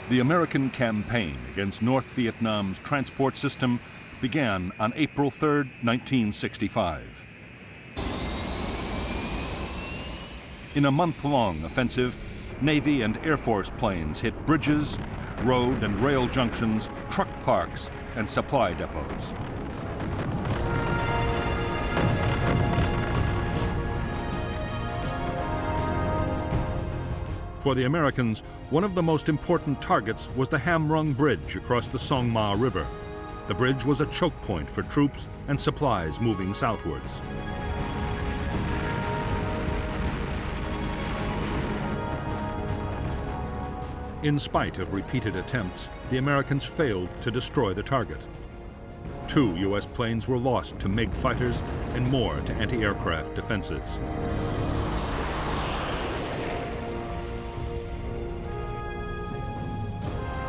The American campaign against North Vietnam's transport system began on April 3, 1965. In a month-long offensive, Navy and Air Force planes hit bridges, road and rail junctions, truck parks, and supply depots. For the Americans, one of the most important targets was the Ham Rung Bridge across the Song Ma River. The bridge was a choke point for troops and supplies moving southwards. In spite of repeated attempts, the Americans failed to destroy the target. 2 U.S. planes were lost to MiG fighters and more to anti-aircraft defenses.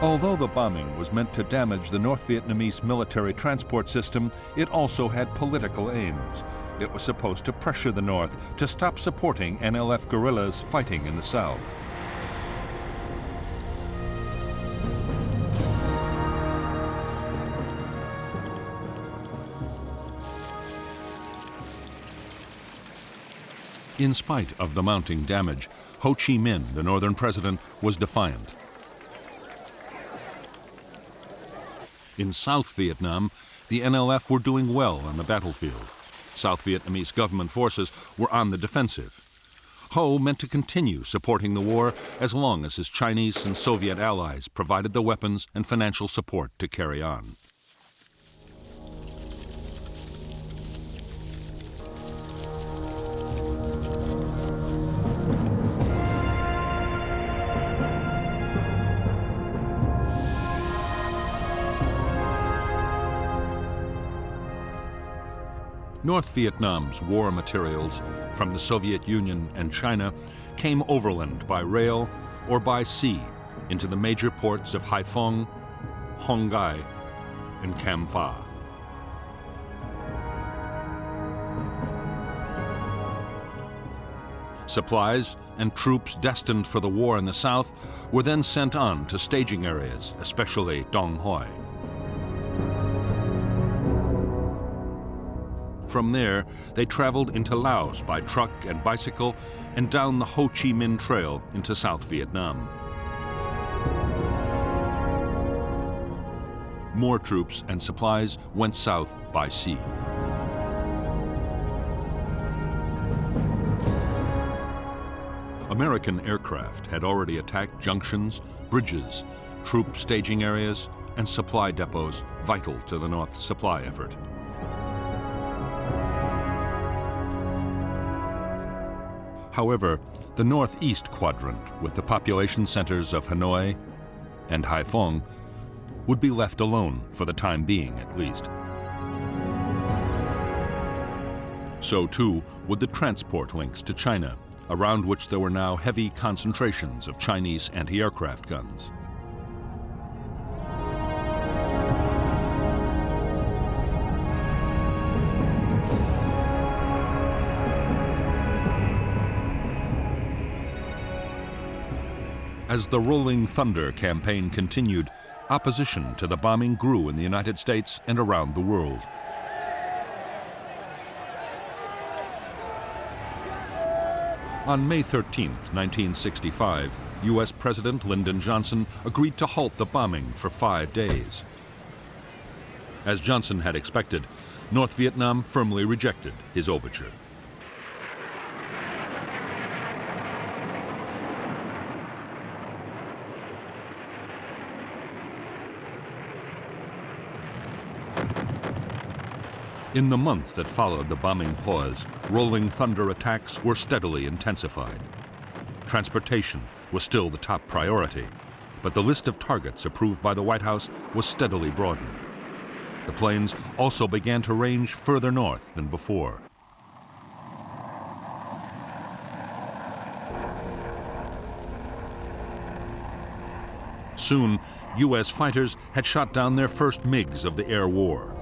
Although the bombing was meant to damage the North Vietnamese military transport system, it also had political aims. It was supposed to pressure the North to stop supporting NLF guerrillas fighting in the South. In spite of the mounting damage, Ho Chi Minh, the northern president, was defiant. In South Vietnam, the NLF were doing well on the battlefield. South Vietnamese government forces were on the defensive. Ho meant to continue supporting the war as long as his Chinese and Soviet allies provided the weapons and financial support to carry on. North Vietnam's war materials from the Soviet Union and China came overland by rail or by sea into the major ports of Haiphong, Hon Gai, and Cam Pha. Supplies and troops destined for the war in the south were then sent on to staging areas, especially Dong Hoi. From there, they traveled into Laos by truck and bicycle and down the Ho Chi Minh Trail into South Vietnam. More troops and supplies went south by sea. American aircraft had already attacked junctions, bridges, troop staging areas, and supply depots vital to the North's supply effort. However, the northeast quadrant, with the population centers of Hanoi and Haiphong, would be left alone for the time being, at least. So too would the transport links to China, around which there were now heavy concentrations of Chinese anti-aircraft guns. As the Rolling Thunder campaign continued, opposition to the bombing grew in the United States and around the world. On May 13, 1965, U.S. President Lyndon Johnson agreed to halt the bombing for 5 days. As Johnson had expected, North Vietnam firmly rejected his overture. In the months that followed the bombing pause, Rolling Thunder attacks were steadily intensified. Transportation was still the top priority, but the list of targets approved by the White House was steadily broadened. The planes also began to range further north than before. Soon, U.S. fighters had shot down their first MiGs of the air war.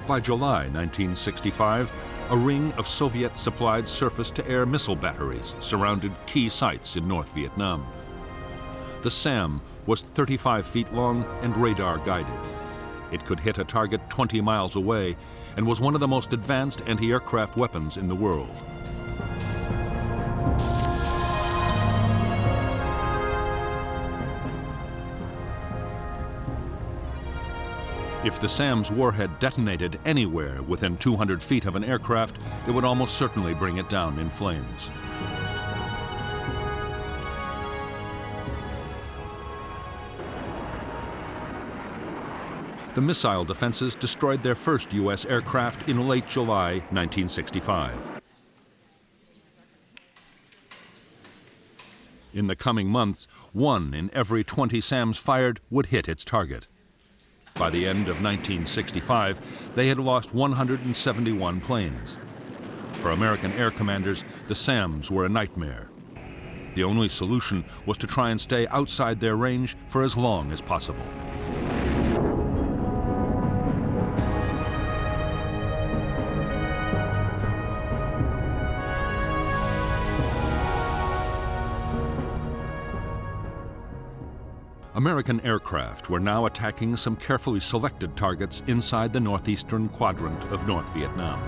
By July 1965, a ring of Soviet-supplied surface-to-air missile batteries surrounded key sites in North Vietnam. The SAM was 35 feet long and radar-guided. It could hit a target 20 miles away and was one of the most advanced anti-aircraft weapons in the world. If the SAM's warhead detonated anywhere within 200 feet of an aircraft, it would almost certainly bring it down in flames. The missile defenses destroyed their first U.S. aircraft in late July 1965. In the coming months, 1 in every 20 SAMs fired would hit its target. By the end of 1965, they had lost 171 planes. For American air commanders, the SAMs were a nightmare. The only solution was to try and stay outside their range for as long as possible. American aircraft were now attacking some carefully selected targets inside the northeastern quadrant of North Vietnam.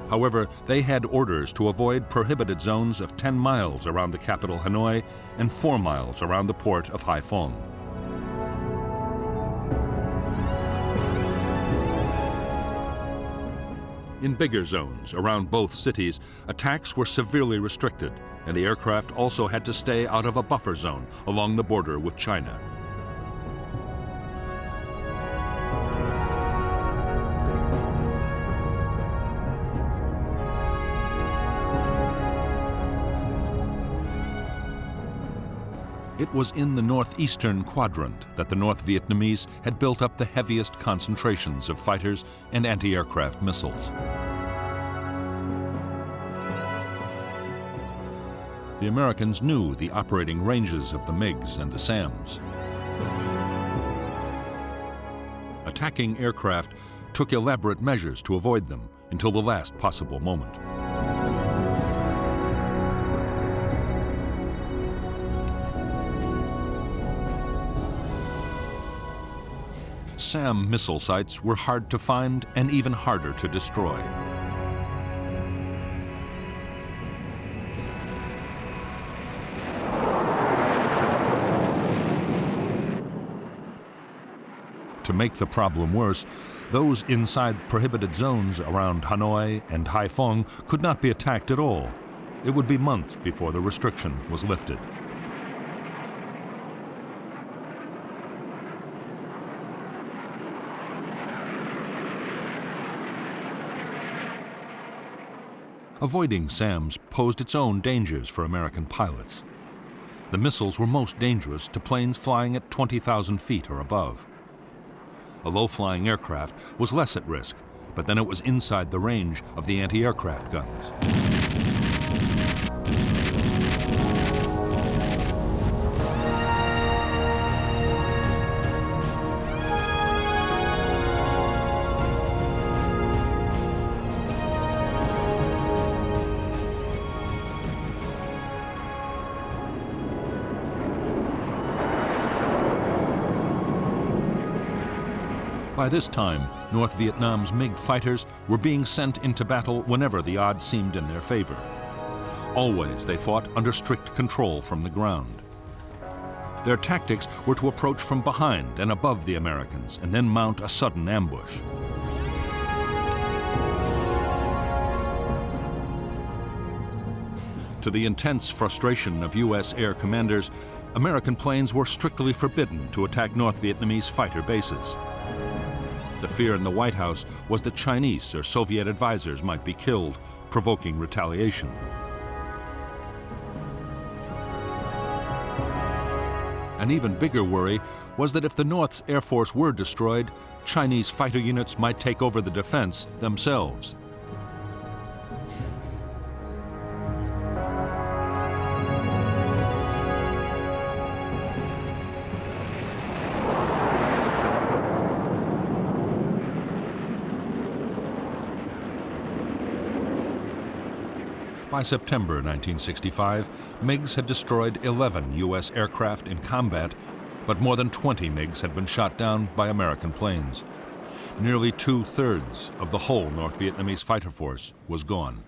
However, they had orders to avoid prohibited zones of 10 miles around the capital Hanoi and 4 miles around the port of Haiphong. In bigger zones around both cities, attacks were severely restricted, and the aircraft also had to stay out of a buffer zone along the border with China. It was in the northeastern quadrant that the North Vietnamese had built up the heaviest concentrations of fighters and anti-aircraft missiles. The Americans knew the operating ranges of the MiGs and the SAMs. Attacking aircraft took elaborate measures to avoid them until the last possible moment. SAM missile sites were hard to find and even harder to destroy. To make the problem worse, those inside prohibited zones around Hanoi and Haiphong could not be attacked at all. It would be months before the restriction was lifted. Avoiding SAMs posed its own dangers for American pilots. The missiles were most dangerous to planes flying at 20,000 feet or above. A low-flying aircraft was less at risk, but then it was inside the range of the anti-aircraft guns. By this time, North Vietnam's MiG fighters were being sent into battle whenever the odds seemed in their favor. Always they fought under strict control from the ground. Their tactics were to approach from behind and above the Americans and then mount a sudden ambush. To the intense frustration of U.S. air commanders, American planes were strictly forbidden to attack North Vietnamese fighter bases. The fear in the White House was that Chinese or Soviet advisors might be killed, provoking retaliation. An even bigger worry was that if the North's Air Force were destroyed, Chinese fighter units might take over the defense themselves. By September 1965, MiGs had destroyed 11 U.S. aircraft in combat, but more than 20 MiGs had been shot down by American planes. Nearly 2/3 of the whole North Vietnamese fighter force was gone.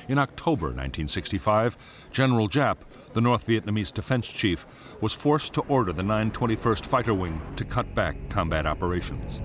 In October 1965, General Giap, the North Vietnamese defense chief, was forced to order the 921st Fighter Wing to cut back combat operations.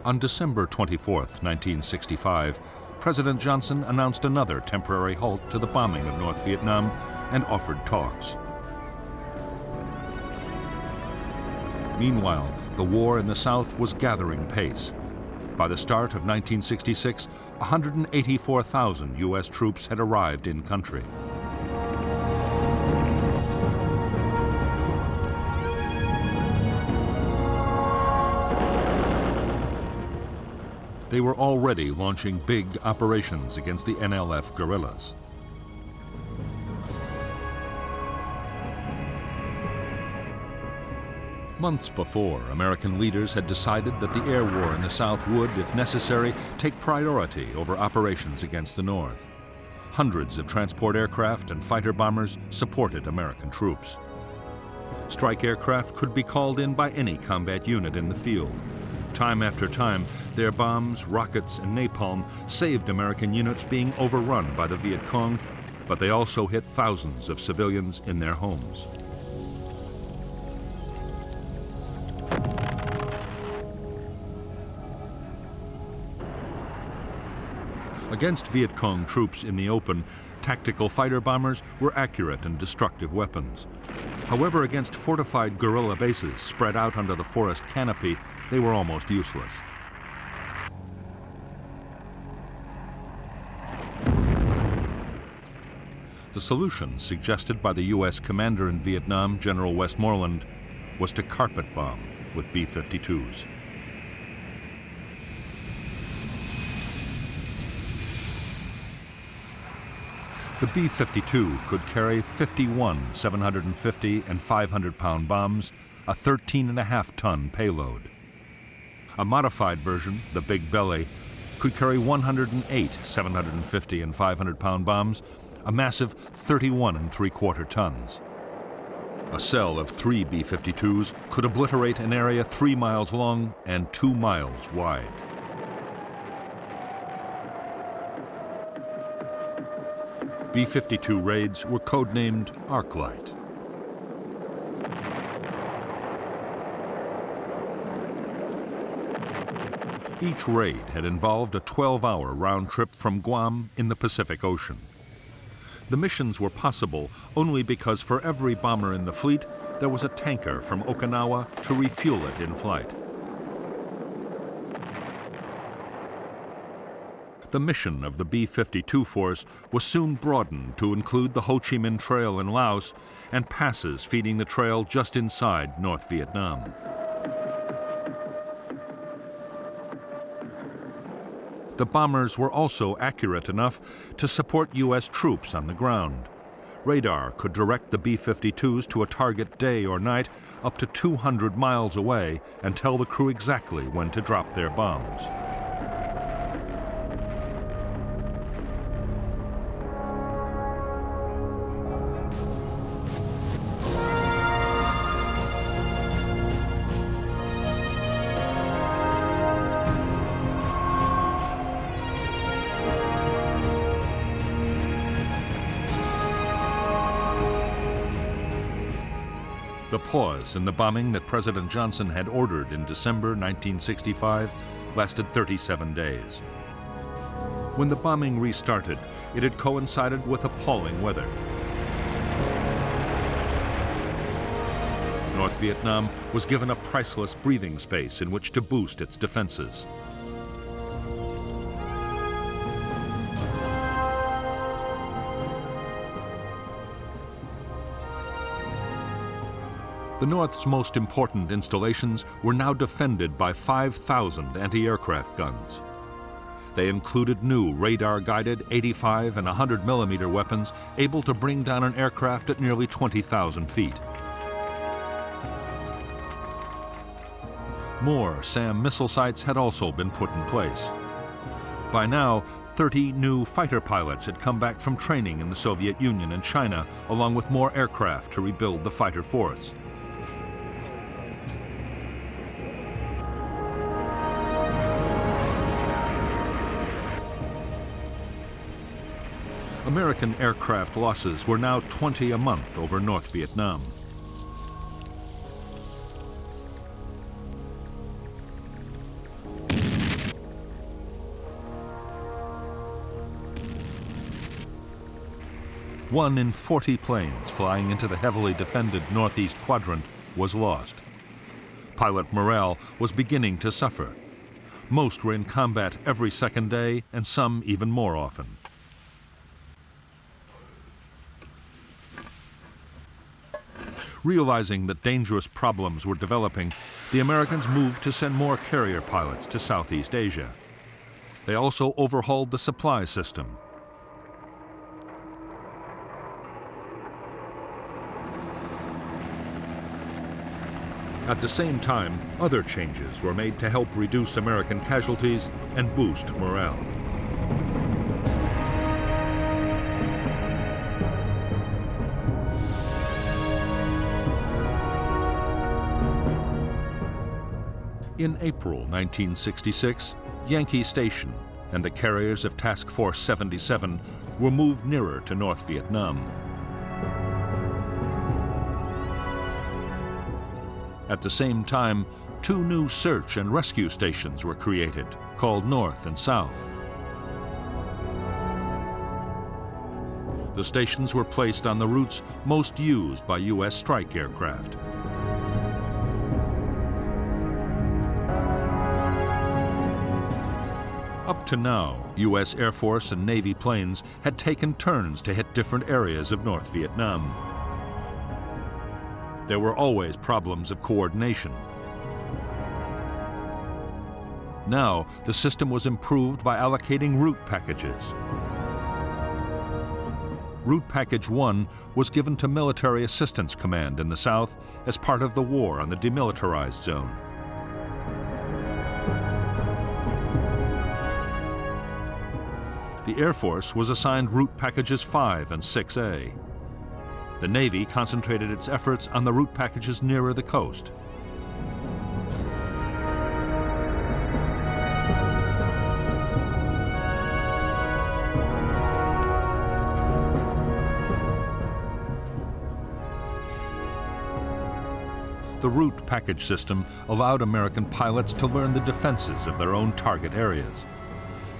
On December 24, 1965, President Johnson announced another temporary halt to the bombing of North Vietnam and offered talks. Meanwhile, the war in the South was gathering pace. By the start of 1966, 184,000 U.S. troops had arrived in country. They were already launching big operations against the NLF guerrillas. Months before, American leaders had decided that the air war in the South would, if necessary, take priority over operations against the North. Hundreds of transport aircraft and fighter bombers supported American troops. Strike aircraft could be called in by any combat unit in the field. Time after time, their bombs, rockets, and napalm saved American units being overrun by the Viet Cong, but they also hit thousands of civilians in their homes. Against Viet Cong troops in the open, tactical fighter bombers were accurate and destructive weapons. However, against fortified guerrilla bases spread out under the forest canopy, they were almost useless. The solution suggested by the U.S. commander in Vietnam, General Westmoreland, was to carpet bomb with B-52s. The B-52 could carry 51 750 and 500-pound bombs, a 13.5-ton payload. A modified version, the Big Belly, could carry 108 750 and 500-pound bombs, a massive 31.75 tons. A cell of 3 B-52s could obliterate an area 3 miles long and 2 miles wide. B-52 raids were codenamed Arclight. Each raid had involved a 12-hour round trip from Guam in the Pacific Ocean. The missions were possible only because for every bomber in the fleet, there was a tanker from Okinawa to refuel it in flight. The mission of the B-52 force was soon broadened to include the Ho Chi Minh Trail in Laos and passes feeding the trail just inside North Vietnam. The bombers were also accurate enough to support U.S. troops on the ground. Radar could direct the B-52s to a target day or night up to 200 miles away and tell the crew exactly when to drop their bombs. The pause in the bombing that President Johnson had ordered in December 1965 lasted 37 days. When the bombing restarted, it had coincided with appalling weather. North Vietnam was given a priceless breathing space in which to boost its defenses. The North's most important installations were now defended by 5,000 anti-aircraft guns. They included new radar-guided 85 and 100 millimeter weapons able to bring down an aircraft at nearly 20,000 feet. More SAM missile sites had also been put in place. By now, 30 new fighter pilots had come back from training in the Soviet Union and China, along with more aircraft to rebuild the fighter force. American aircraft losses were now 20 a month over North Vietnam. One in 40 planes flying into the heavily defended Northeast Quadrant was lost. Pilot morale was beginning to suffer. Most were in combat every second day, and some even more often. Realizing that dangerous problems were developing, the Americans moved to send more carrier pilots to Southeast Asia. They also overhauled the supply system. At the same time, other changes were made to help reduce American casualties and boost morale. In April 1966, Yankee Station and the carriers of Task Force 77 were moved nearer to North Vietnam. At the same time, 2 new search and rescue stations were created, called North and South. The stations were placed on the routes most used by U.S. strike aircraft. Up to now, U.S. Air Force and Navy planes had taken turns to hit different areas of North Vietnam. There were always problems of coordination. Now, the system was improved by allocating route packages. Route Package 1 was given to Military Assistance Command in the South as part of the war on the demilitarized zone. The Air Force was assigned Route Packages 5 and 6A. The Navy concentrated its efforts on the route packages nearer the coast. The route package system allowed American pilots to learn the defenses of their own target areas.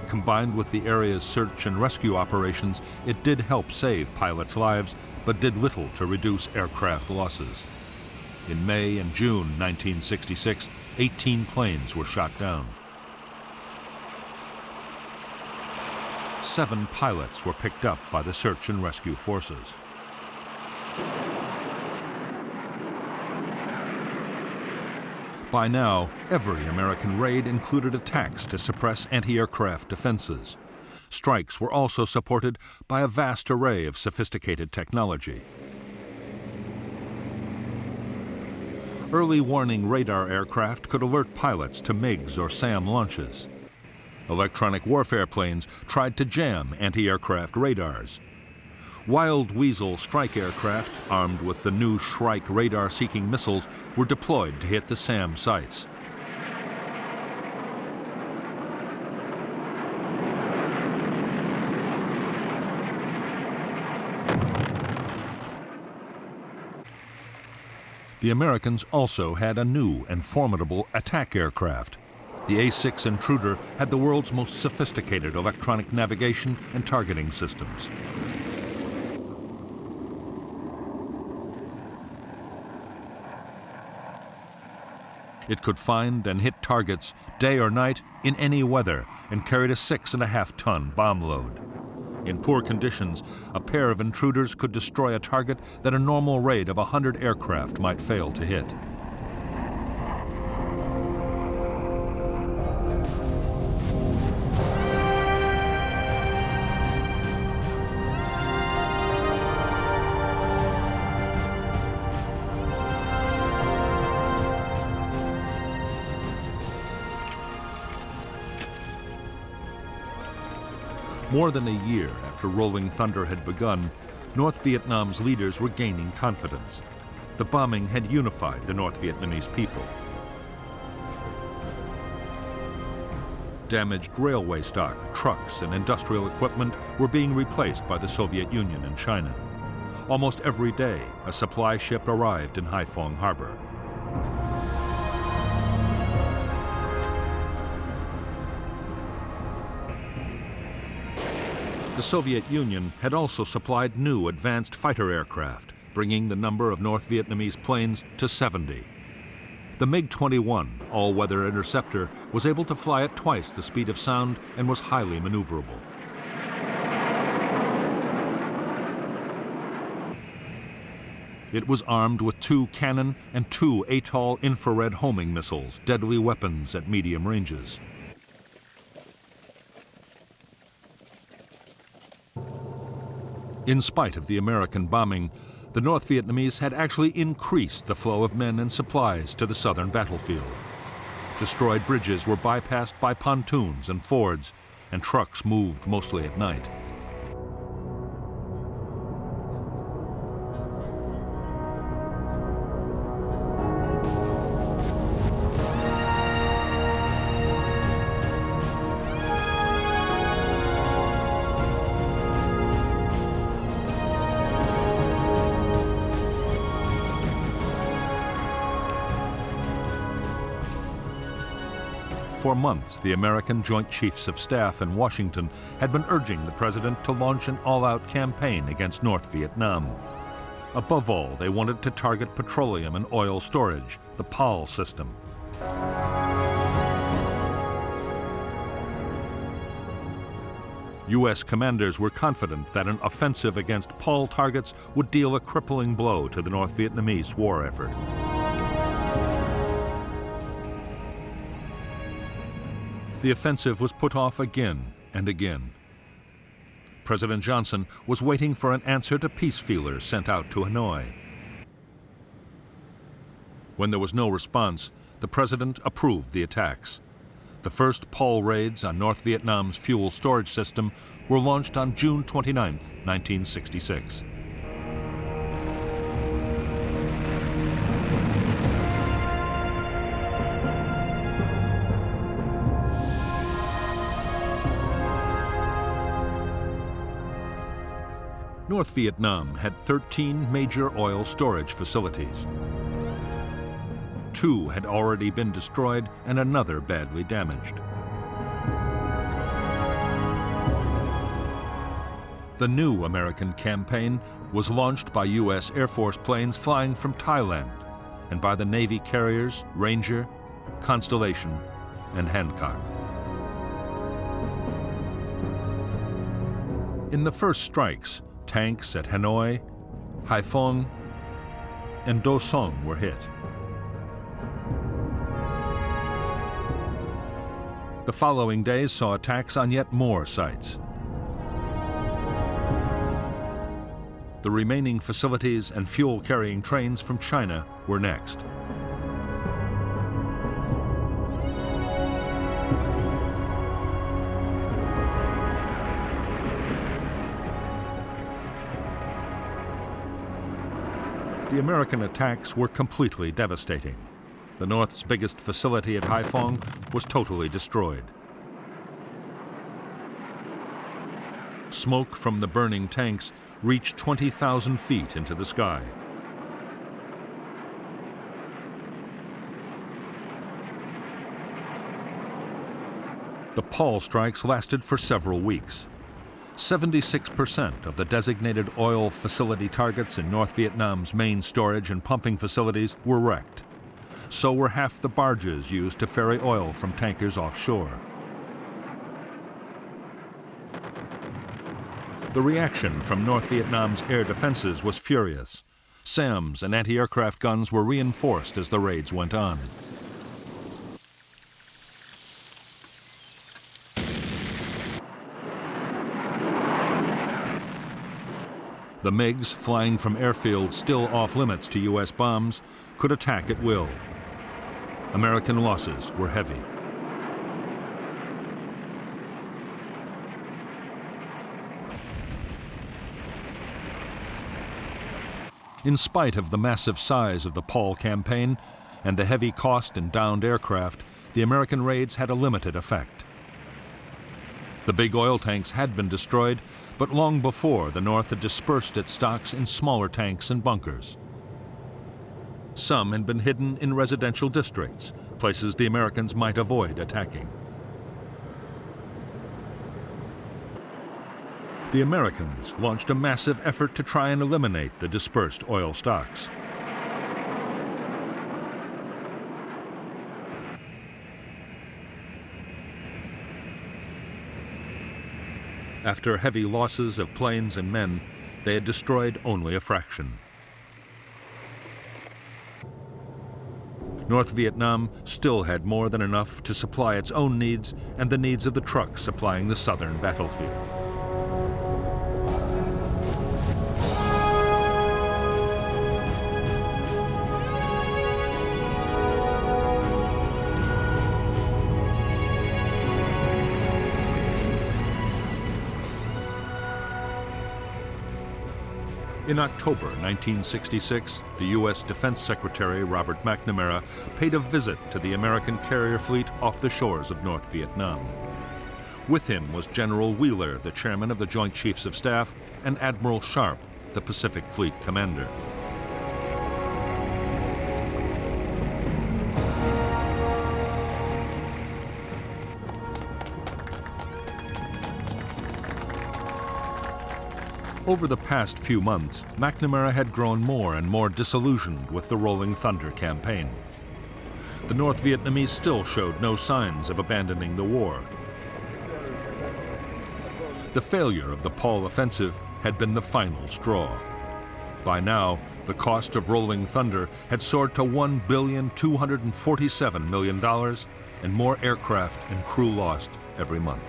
Combined with the area's search and rescue operations, it did help save pilots' lives, but did little to reduce aircraft losses. In May and June 1966, 18 planes were shot down. 7 pilots were picked up by the search and rescue forces. By now, every American raid included attacks to suppress anti-aircraft defenses. Strikes were also supported by a vast array of sophisticated technology. Early warning radar aircraft could alert pilots to MiGs or SAM launches. Electronic warfare planes tried to jam anti-aircraft radars. Wild Weasel strike aircraft, armed with the new Shrike radar-seeking missiles, were deployed to hit the SAM sites. The Americans also had a new and formidable attack aircraft. The A-6 Intruder had the world's most sophisticated electronic navigation and targeting systems. It could find and hit targets day or night in any weather and carried a 6.5-ton bomb load. In poor conditions, a pair of intruders could destroy a target that a normal raid of 100 aircraft might fail to hit. More than a year after Rolling Thunder had begun, North Vietnam's leaders were gaining confidence. The bombing had unified the North Vietnamese people. Damaged railway stock, trucks, and industrial equipment were being replaced by the Soviet Union and China. Almost every day, a supply ship arrived in Haiphong Harbor. The Soviet Union had also supplied new advanced fighter aircraft, bringing the number of North Vietnamese planes to 70. The MiG-21 all-weather interceptor was able to fly at twice the speed of sound and was highly maneuverable. It was armed with 2 cannon and 2 Atoll infrared homing missiles, deadly weapons at medium ranges. In spite of the American bombing, the North Vietnamese had actually increased the flow of men and supplies to the southern battlefield. Destroyed bridges were bypassed by pontoons and fords, and trucks moved mostly at night. For months, the American Joint Chiefs of Staff in Washington had been urging the president to launch an all-out campaign against North Vietnam. Above all, they wanted to target petroleum and oil storage, the PAL system. U.S. commanders were confident that an offensive against PAL targets would deal a crippling blow to the North Vietnamese war effort. The offensive was put off again and again. President Johnson was waiting for an answer to peace feelers sent out to Hanoi. When there was no response, the president approved the attacks. The first PAL raids on North Vietnam's fuel storage system were launched on June 29, 1966. North Vietnam had 13 major oil storage facilities. 2 had already been destroyed and another badly damaged. The new American campaign was launched by U.S. Air Force planes flying from Thailand and by the Navy carriers Ranger, Constellation, and Hancock. In the first strikes, tanks at Hanoi, Haiphong, and Do Song were hit. The following days saw attacks on yet more sites. The remaining facilities and fuel-carrying trains from China were next. The American attacks were completely devastating. The North's biggest facility at Haiphong was totally destroyed. Smoke from the burning tanks reached 20,000 feet into the sky. The PAL strikes lasted for several weeks. 76% of the designated oil facility targets in North Vietnam's main storage and pumping facilities were wrecked. So were half the barges used to ferry oil from tankers offshore. The reaction from North Vietnam's air defenses was furious. SAMs and anti-aircraft guns were reinforced as the raids went on. The MiGs, flying from airfields still off-limits to U.S. bombs, could attack at will. American losses were heavy. In spite of the massive size of the Paul campaign and the heavy cost in downed aircraft, the American raids had a limited effect. The big oil tanks had been destroyed, but long before, the North had dispersed its stocks in smaller tanks and bunkers. Some had been hidden in residential districts, places the Americans might avoid attacking. The Americans launched a massive effort to try and eliminate the dispersed oil stocks. After heavy losses of planes and men, they had destroyed only a fraction. North Vietnam still had more than enough to supply its own needs and the needs of the trucks supplying the southern battlefield. In October 1966, the U.S. Defense Secretary Robert McNamara paid a visit to the American carrier fleet off the shores of North Vietnam. With him was General Wheeler, the chairman of the Joint Chiefs of Staff, and Admiral Sharp, the Pacific Fleet commander. Over the past few months, McNamara had grown more and more disillusioned with the Rolling Thunder campaign. The North Vietnamese still showed no signs of abandoning the war. The failure of the Paul offensive had been the final straw. By now, the cost of Rolling Thunder had soared to $1,247 million, and more aircraft and crew lost every month.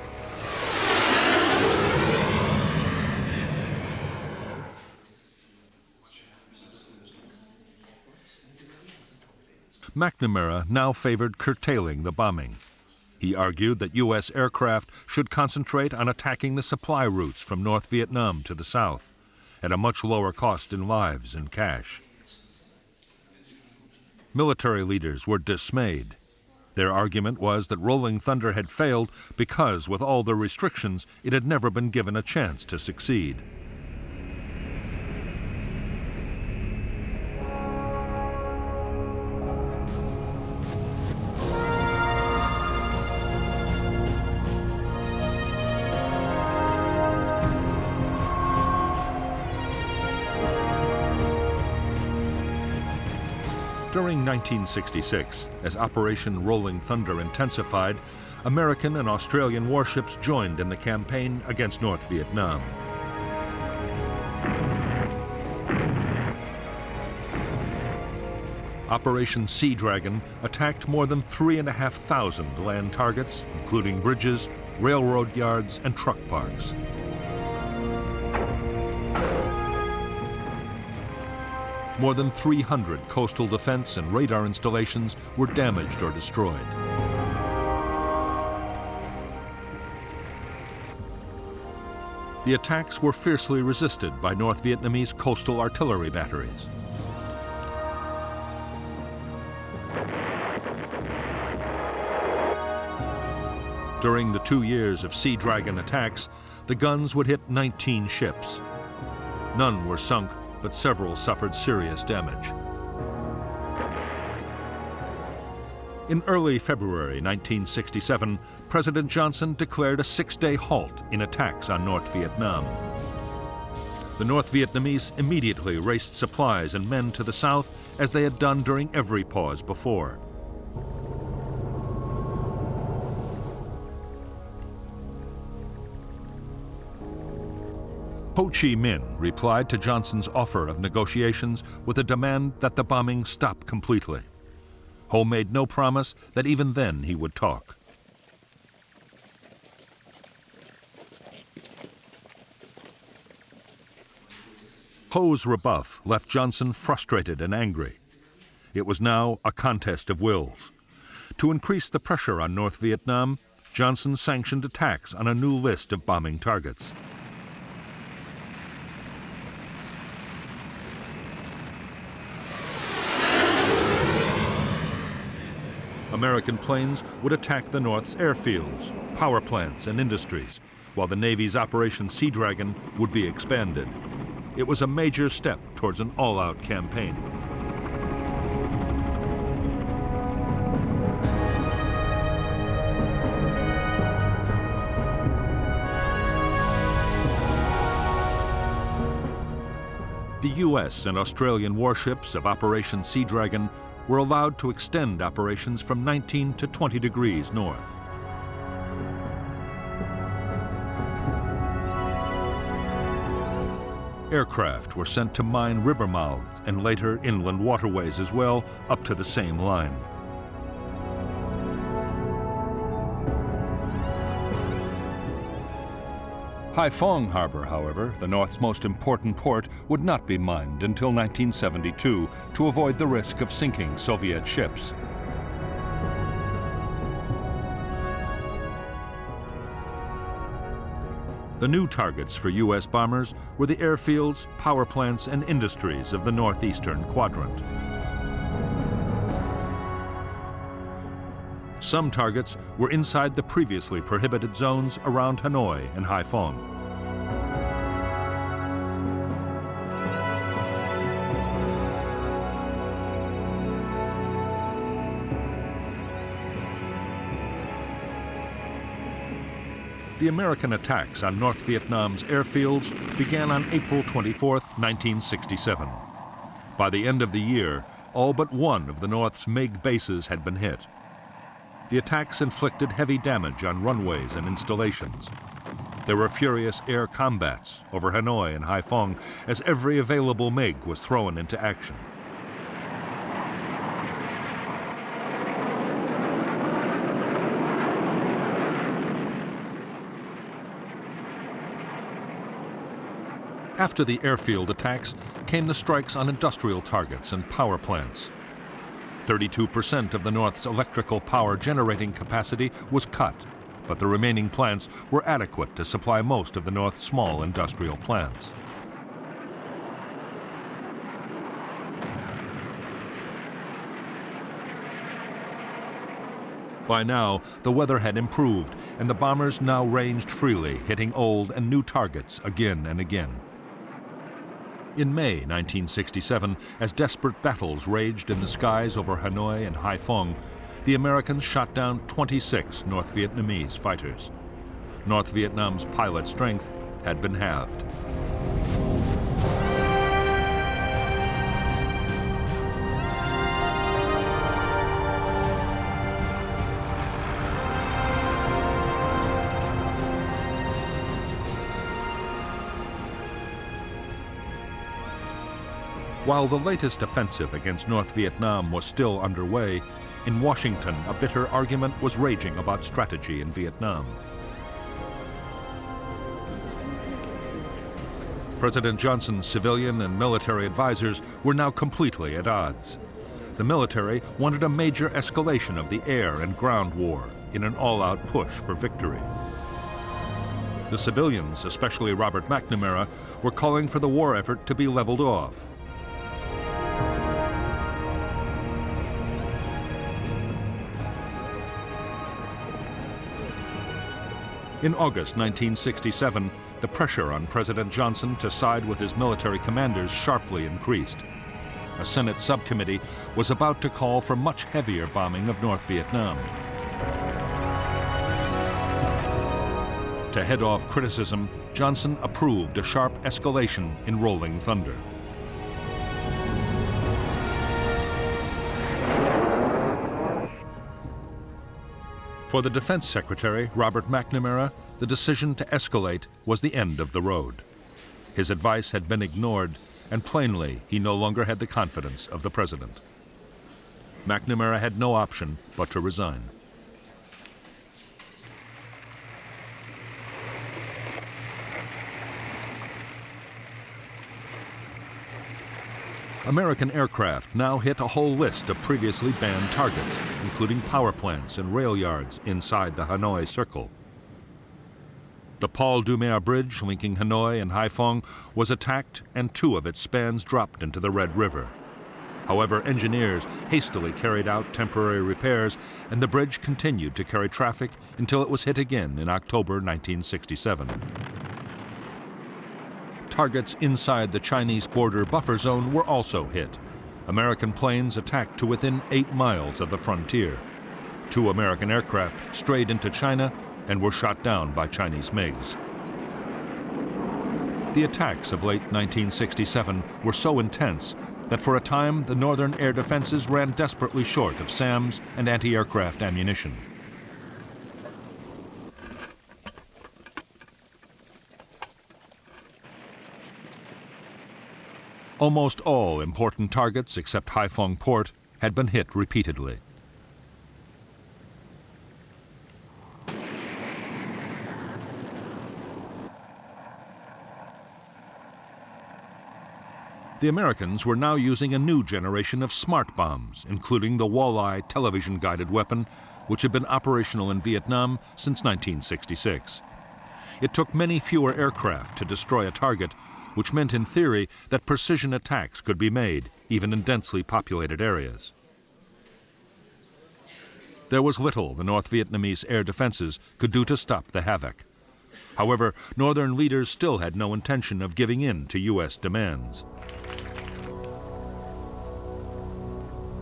McNamara now favored curtailing the bombing. He argued that U.S. aircraft should concentrate on attacking the supply routes from North Vietnam to the south, at a much lower cost in lives and cash. Military leaders were dismayed. Their argument was that Rolling Thunder had failed because, with all the restrictions, it had never been given a chance to succeed. During 1966, as Operation Rolling Thunder intensified, American and Australian warships joined in the campaign against North Vietnam. Operation Sea Dragon attacked more than 3,500 land targets, including bridges, railroad yards, and truck parks. More than 300 coastal defense and radar installations were damaged or destroyed. The attacks were fiercely resisted by North Vietnamese coastal artillery batteries. During the 2 years of Sea Dragon attacks, the guns would hit 19 ships. None were sunk, but several suffered serious damage. In early February 1967, President Johnson declared a 6-day halt in attacks on North Vietnam. The North Vietnamese immediately raced supplies and men to the south, as they had done during every pause before. Ho Chi Minh replied to Johnson's offer of negotiations with a demand that the bombing stop completely. Ho made no promise that even then he would talk. Ho's rebuff left Johnson frustrated and angry. It was now a contest of wills. To increase the pressure on North Vietnam, Johnson sanctioned attacks on a new list of bombing targets. American planes would attack the North's airfields, power plants, and industries, while the Navy's Operation Sea Dragon would be expanded. It was a major step towards an all-out campaign. The U.S. and Australian warships of Operation Sea Dragon were allowed to extend operations from 19 to 20 degrees north. Aircraft were sent to mine river mouths and later inland waterways as well, up to the same line. Haiphong Harbor, however, the North's most important port, would not be mined until 1972 to avoid the risk of sinking Soviet ships. The new targets for U.S. bombers were the airfields, power plants, and industries of the northeastern quadrant. Some targets were inside the previously prohibited zones around Hanoi and Haiphong. The American attacks on North Vietnam's airfields began on April 24, 1967. By the end of the year, all but one of the North's MiG bases had been hit. The attacks inflicted heavy damage on runways and installations. There were furious air combats over Hanoi and Haiphong as every available MiG was thrown into action. After the airfield attacks came the strikes on industrial targets and power plants. 32% of the North's electrical power generating capacity was cut, but the remaining plants were adequate to supply most of the North's small industrial plants. By now, the weather had improved, and the bombers now ranged freely, hitting old and new targets again and again. In May 1967, as desperate battles raged in the skies over Hanoi and Haiphong, the Americans shot down 26 North Vietnamese fighters. North Vietnam's pilot strength had been halved. While the latest offensive against North Vietnam was still underway, in Washington a bitter argument was raging about strategy in Vietnam. President Johnson's civilian and military advisors were now completely at odds. The military wanted a major escalation of the air and ground war in an all-out push for victory. The civilians, especially Robert McNamara, were calling for the war effort to be leveled off. In August 1967, the pressure on President Johnson to side with his military commanders sharply increased. A Senate subcommittee was about to call for much heavier bombing of North Vietnam. To head off criticism, Johnson approved a sharp escalation in Rolling Thunder. For the Defense Secretary, Robert McNamara, the decision to escalate was the end of the road. His advice had been ignored, and plainly he no longer had the confidence of the president. McNamara had no option but to resign. American aircraft now hit a whole list of previously banned targets, including power plants and rail yards inside the Hanoi Circle. The Paul Doumer Bridge linking Hanoi and Haiphong was attacked, and 2 of its spans dropped into the Red River. However, engineers hastily carried out temporary repairs, and the bridge continued to carry traffic until it was hit again in October 1967. Targets inside the Chinese border buffer zone were also hit. American planes attacked to within 8 miles of the frontier. 2 American aircraft strayed into China and were shot down by Chinese MiGs. The attacks of late 1967 were so intense that for a time the northern air defenses ran desperately short of SAMs and anti-aircraft ammunition. Almost all important targets except Haiphong Port had been hit repeatedly. The Americans were now using a new generation of smart bombs, including the Walleye television-guided weapon, which had been operational in Vietnam since 1966. It took many fewer aircraft to destroy a target, which meant in theory that precision attacks could be made, even in densely populated areas. There was little the North Vietnamese air defenses could do to stop the havoc. However, northern leaders still had no intention of giving in to U.S. demands.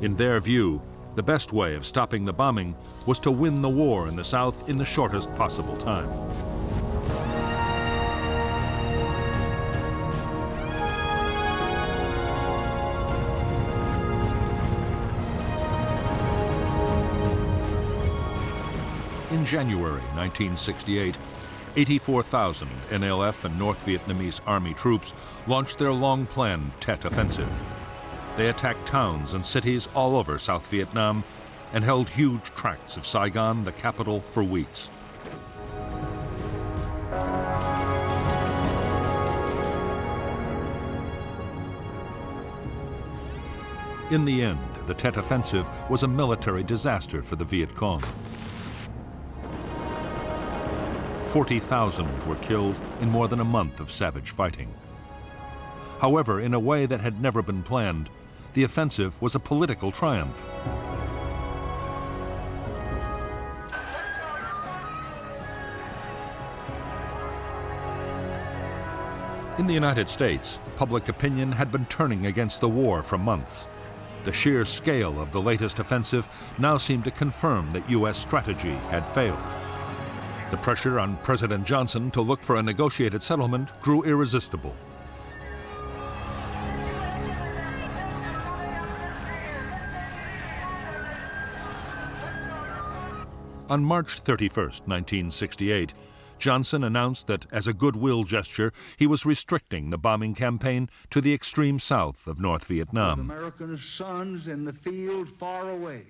In their view, the best way of stopping the bombing was to win the war in the South in the shortest possible time. In January 1968, 84,000 NLF and North Vietnamese Army troops launched their long-planned Tet Offensive. They attacked towns and cities all over South Vietnam and held huge tracts of Saigon, the capital, for weeks. In the end, the Tet Offensive was a military disaster for the Viet Cong. 40,000 were killed in more than a month of savage fighting. However, in a way that had never been planned, the offensive was a political triumph. In the United States, public opinion had been turning against the war for months. The sheer scale of the latest offensive now seemed to confirm that U.S. strategy had failed. The pressure on President Johnson to look for a negotiated settlement grew irresistible. On March 31, 1968, Johnson announced that, as a goodwill gesture, he was restricting the bombing campaign to the extreme south of North Vietnam. With American sons in the field far away.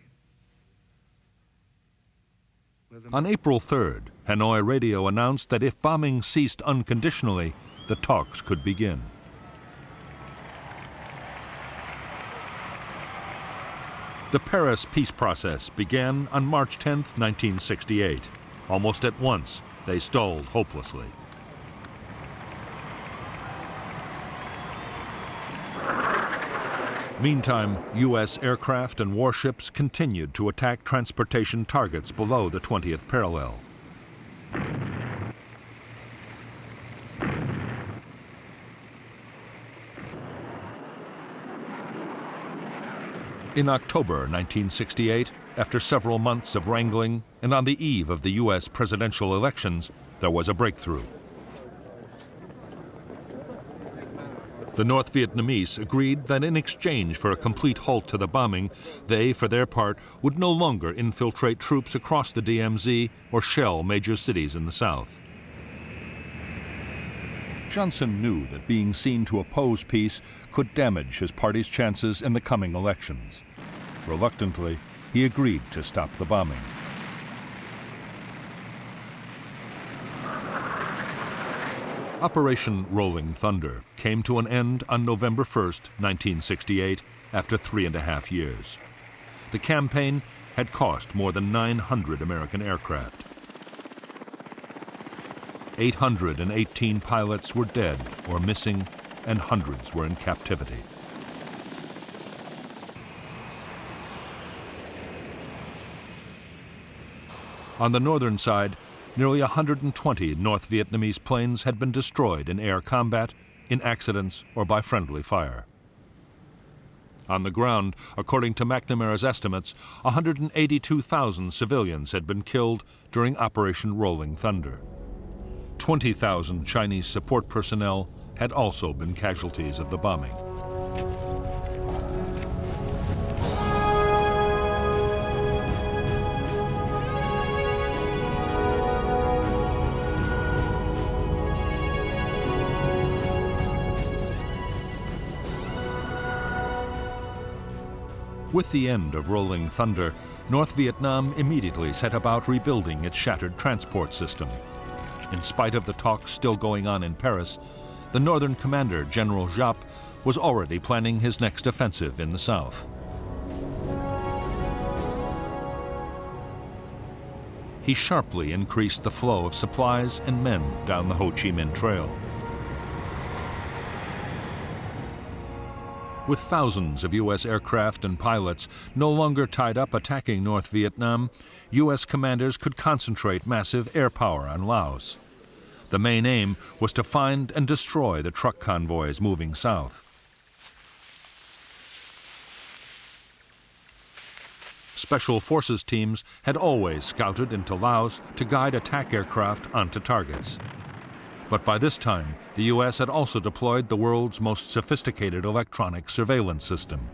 On April 3rd, Hanoi radio announced that if bombing ceased unconditionally, the talks could begin. The Paris peace process began on March 10, 1968. Almost at once, they stalled hopelessly. Meantime, U.S. aircraft and warships continued to attack transportation targets below the 20th parallel. In October 1968, after several months of wrangling and on the eve of the U.S. presidential elections, there was a breakthrough. The North Vietnamese agreed that in exchange for a complete halt to the bombing, they, for their part, would no longer infiltrate troops across the DMZ or shell major cities in the south. Johnson knew that being seen to oppose peace could damage his party's chances in the coming elections. Reluctantly, he agreed to stop the bombing. Operation Rolling Thunder came to an end on November 1, 1968, after 3.5 years. The campaign had cost more than 900 American aircraft. 818 pilots were dead or missing, and hundreds were in captivity. On the northern side, nearly 120 North Vietnamese planes had been destroyed in air combat, in accidents, or by friendly fire. On the ground, according to McNamara's estimates, 182,000 civilians had been killed during Operation Rolling Thunder. 20,000 Chinese support personnel had also been casualties of the bombing. With the end of Rolling Thunder, North Vietnam immediately set about rebuilding its shattered transport system. In spite of the talks still going on in Paris, the northern commander, General Giap, was already planning his next offensive in the south. He sharply increased the flow of supplies and men down the Ho Chi Minh Trail. With thousands of U.S. aircraft and pilots no longer tied up attacking North Vietnam, U.S. commanders could concentrate massive air power on Laos. The main aim was to find and destroy the truck convoys moving south. Special forces teams had always scouted into Laos to guide attack aircraft onto targets. But by this time, the U.S. had also deployed the world's most sophisticated electronic surveillance system.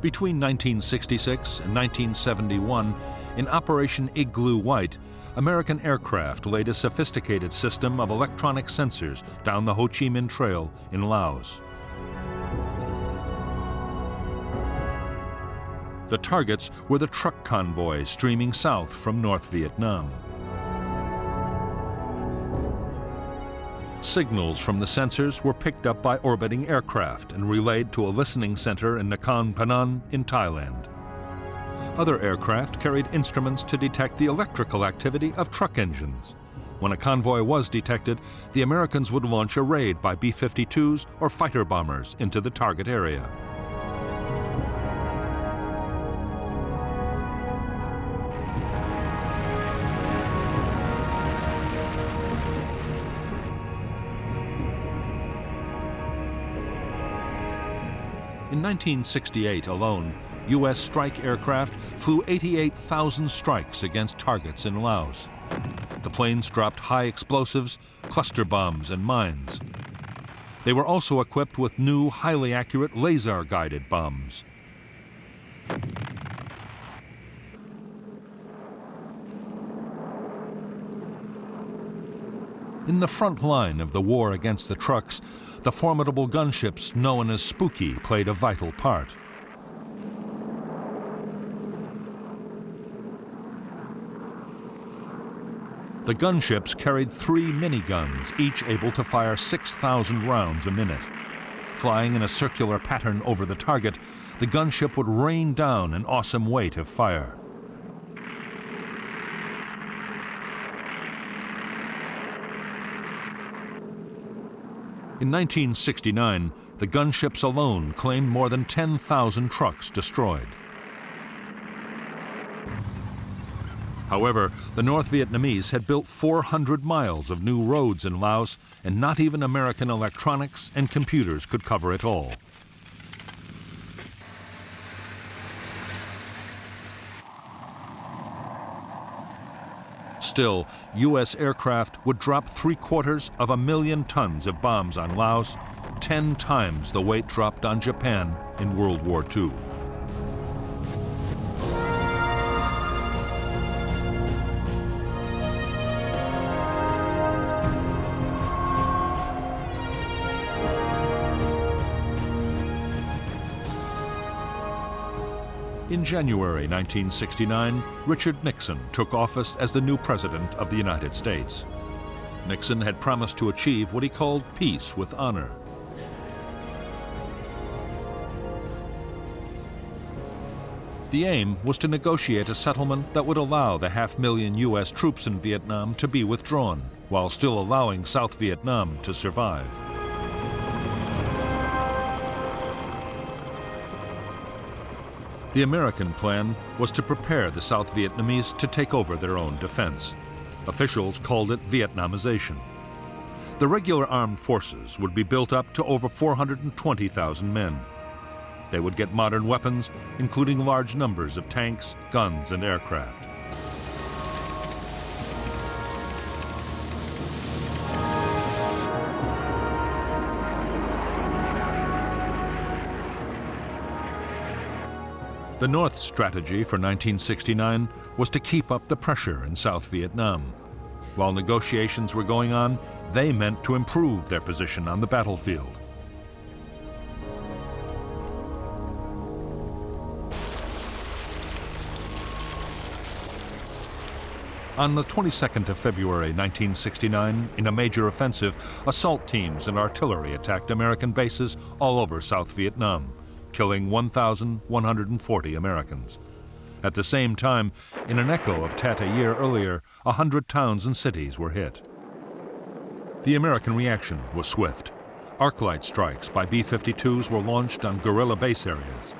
Between 1966 and 1971, in Operation Igloo White, American aircraft laid a sophisticated system of electronic sensors down the Ho Chi Minh Trail in Laos. The targets were the truck convoys streaming south from North Vietnam. Signals from the sensors were picked up by orbiting aircraft and relayed to a listening center in Nakhon Phanom in Thailand. Other aircraft carried instruments to detect the electrical activity of truck engines. When a convoy was detected, the Americans would launch a raid by B-52s or fighter bombers into the target area. In 1968 alone, U.S. strike aircraft flew 88,000 strikes against targets in Laos. The planes dropped high explosives, cluster bombs, and mines. They were also equipped with new, highly accurate laser-guided bombs. In the front line of the war against the trucks, the formidable gunships known as Spooky played a vital part. The gunships carried 3 miniguns, each able to fire 6,000 rounds a minute. Flying in a circular pattern over the target, the gunship would rain down an awesome weight of fire. In 1969, the gunships alone claimed more than 10,000 trucks destroyed. However, the North Vietnamese had built 400 miles of new roads in Laos, and not even American electronics and computers could cover it all. Still, U.S. aircraft would drop 750,000 tons of bombs on Laos, 10 times the weight dropped on Japan in World War II. In January 1969, Richard Nixon took office as the new President of the United States. Nixon had promised to achieve what he called peace with honor. The aim was to negotiate a settlement that would allow the 500,000 U.S. troops in Vietnam to be withdrawn, while still allowing South Vietnam to survive. The American plan was to prepare the South Vietnamese to take over their own defense. Officials called it Vietnamization. The regular armed forces would be built up to over 420,000 men. They would get modern weapons, including large numbers of tanks, guns, and aircraft. The North's strategy for 1969 was to keep up the pressure in South Vietnam. While negotiations were going on, they meant to improve their position on the battlefield. On the 22nd of February 1969, in a major offensive, assault teams and artillery attacked American bases all over South Vietnam, killing 1,140 Americans. At the same time, in an echo of Tet a year earlier, 100 towns and cities were hit. The American reaction was swift. Arc-light strikes by B-52s were launched on guerrilla base areas.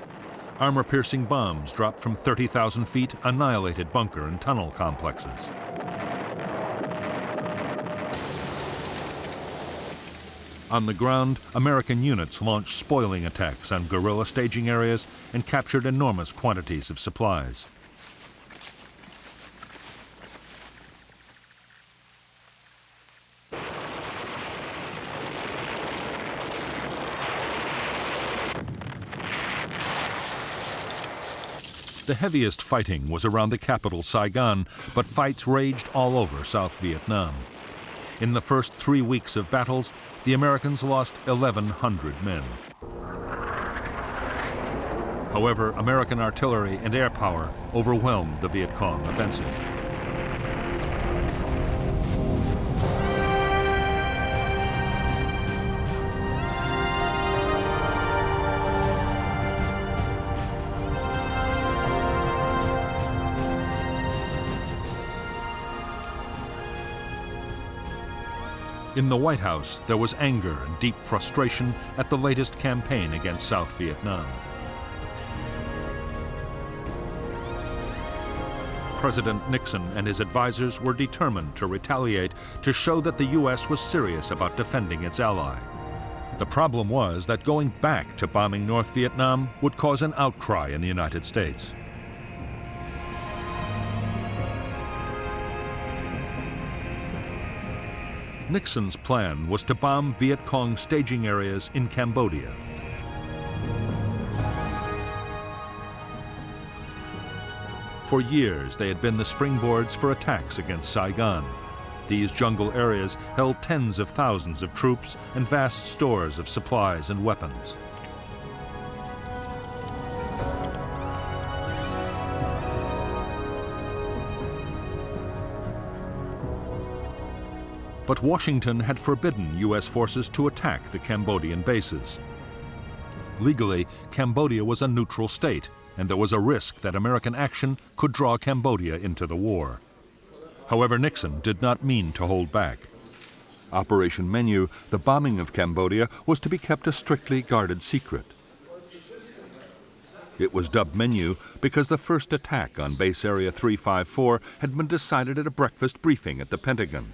Armor-piercing bombs dropped from 30,000 feet annihilated bunker and tunnel complexes. On the ground, American units launched spoiling attacks on guerrilla staging areas and captured enormous quantities of supplies. The heaviest fighting was around the capital, Saigon, but fights raged all over South Vietnam. In the first 3 weeks of battles, the Americans lost 1,100 men. However, American artillery and air power overwhelmed the Viet Cong offensive. In the White House, there was anger and deep frustration at the latest campaign against South Vietnam. President Nixon and his advisors were determined to retaliate to show that the U.S. was serious about defending its ally. The problem was that going back to bombing North Vietnam would cause an outcry in the United States. Nixon's plan was to bomb Viet Cong staging areas in Cambodia. For years, they had been the springboards for attacks against Saigon. These jungle areas held tens of thousands of troops and vast stores of supplies and weapons. But Washington had forbidden U.S. forces to attack the Cambodian bases. Legally, Cambodia was a neutral state, and there was a risk that American action could draw Cambodia into the war. However, Nixon did not mean to hold back. Operation Menu, the bombing of Cambodia, was to be kept a strictly guarded secret. It was dubbed Menu because the first attack on Base Area 354 had been decided at a breakfast briefing at the Pentagon.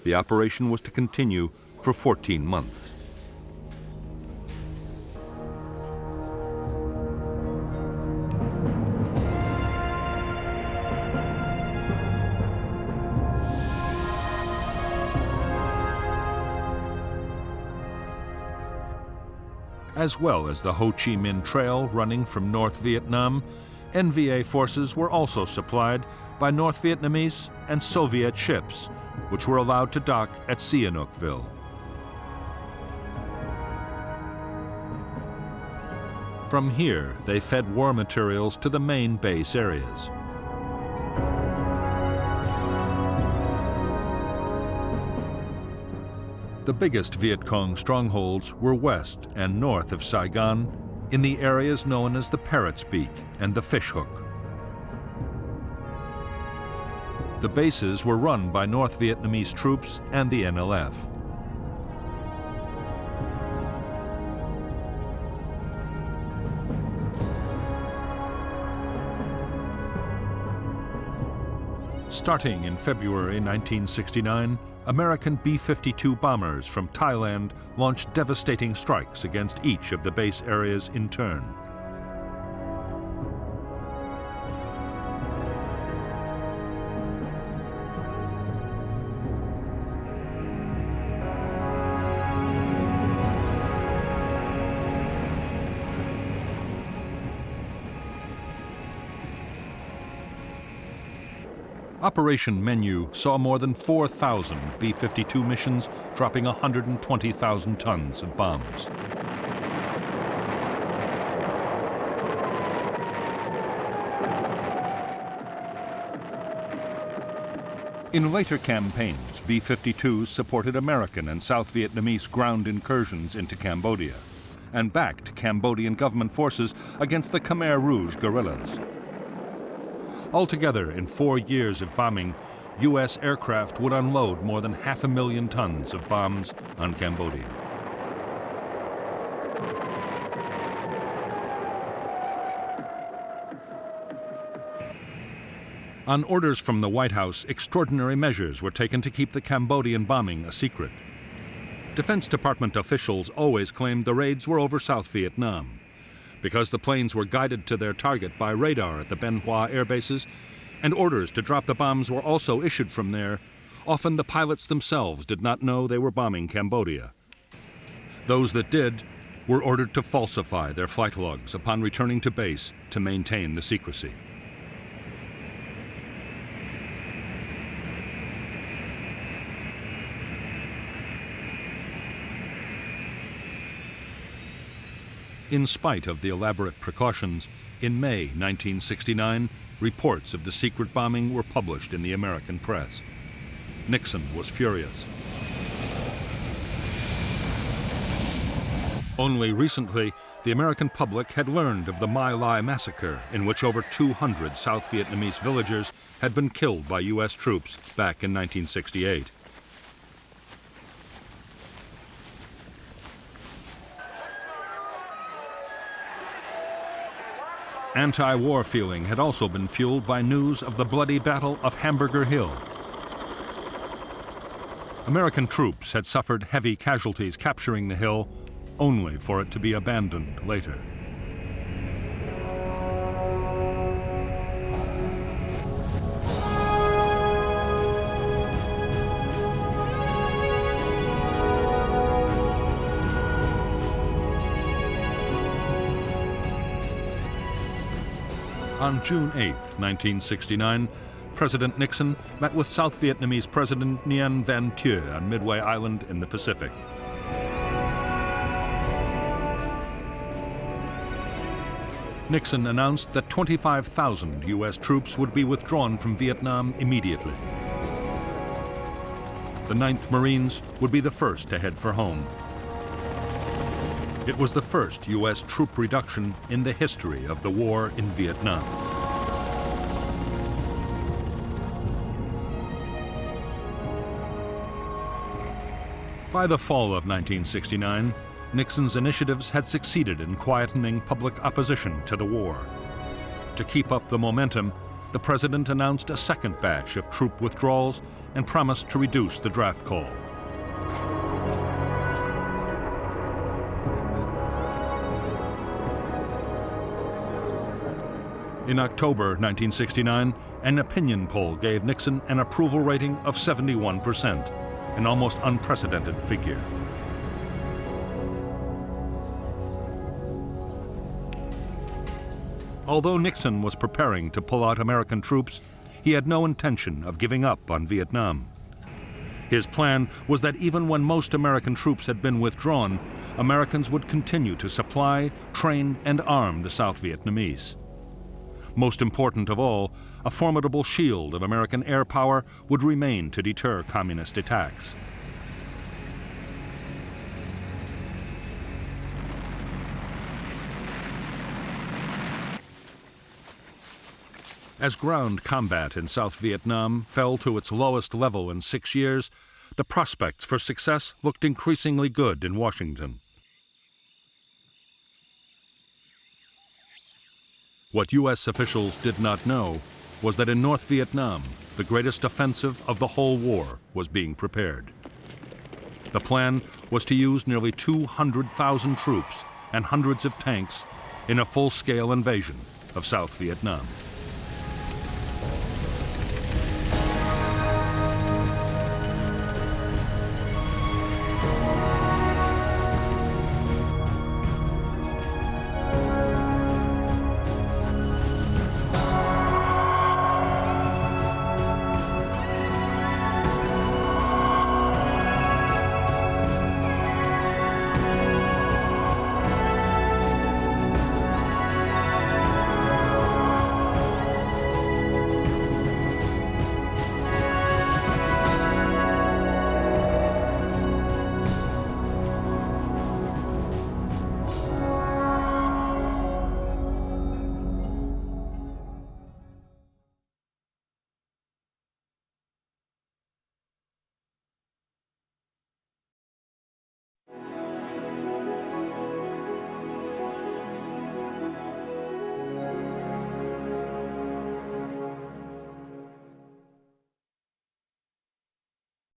The operation was to continue for 14 months. as well as the Ho Chi Minh Trail running from North Vietnam, NVA forces were also supplied by North Vietnamese and Soviet ships, which were allowed to dock at Sihanoukville. From here, they fed war materials to the main base areas. The biggest Viet Cong strongholds were west and north of Saigon, in the areas known as the Parrot's Beak and the Fish Hook. The bases were run by North Vietnamese troops and the NLF. Starting in February 1969, American B-52 bombers from Thailand launched devastating strikes against each of the base areas in turn. Operation Menu saw more than 4,000 B-52 missions dropping 120,000 tons of bombs. In later campaigns, B-52s supported American and South Vietnamese ground incursions into Cambodia and backed Cambodian government forces against the Khmer Rouge guerrillas. Altogether, in 4 years of bombing, U.S. aircraft would unload more than 500,000 tons of bombs on Cambodia. On orders from the White House, extraordinary measures were taken to keep the Cambodian bombing a secret. Defense Department officials always claimed the raids were over South Vietnam. Because the planes were guided to their target by radar at the Bien Hoa air bases, and orders to drop the bombs were also issued from there, often the pilots themselves did not know they were bombing Cambodia. Those that did were ordered to falsify their flight logs upon returning to base to maintain the secrecy. In spite of the elaborate precautions, in May 1969, reports of the secret bombing were published in the American press. Nixon was furious. Only recently, the American public had learned of the My Lai massacre, in which over 200 South Vietnamese villagers had been killed by U.S. troops back in 1968. Anti-war feeling had also been fueled by news of the bloody Battle of Hamburger Hill. American troops had suffered heavy casualties capturing the hill, only for it to be abandoned later. On June 8, 1969, President Nixon met with South Vietnamese President Nguyen Van Thieu on Midway Island in the Pacific. Nixon announced that 25,000 U.S. troops would be withdrawn from Vietnam immediately. The 9th Marines would be the first to head for home. It was the first U.S. troop reduction in the history of the war in Vietnam. By the fall of 1969, Nixon's initiatives had succeeded in quietening public opposition to the war. To keep up the momentum, the president announced a second batch of troop withdrawals and promised to reduce the draft call. In October 1969, an opinion poll gave Nixon an approval rating of 71%, an almost unprecedented figure. Although Nixon was preparing to pull out American troops, he had no intention of giving up on Vietnam. His plan was that even when most American troops had been withdrawn, Americans would continue to supply, train, and arm the South Vietnamese. Most important of all, a formidable shield of American air power would remain to deter communist attacks. As ground combat in South Vietnam fell to its lowest level in 6 years, the prospects for success looked increasingly good in Washington. What U.S. officials did not know was that in North Vietnam, the greatest offensive of the whole war was being prepared. The plan was to use nearly 200,000 troops and hundreds of tanks in a full-scale invasion of South Vietnam.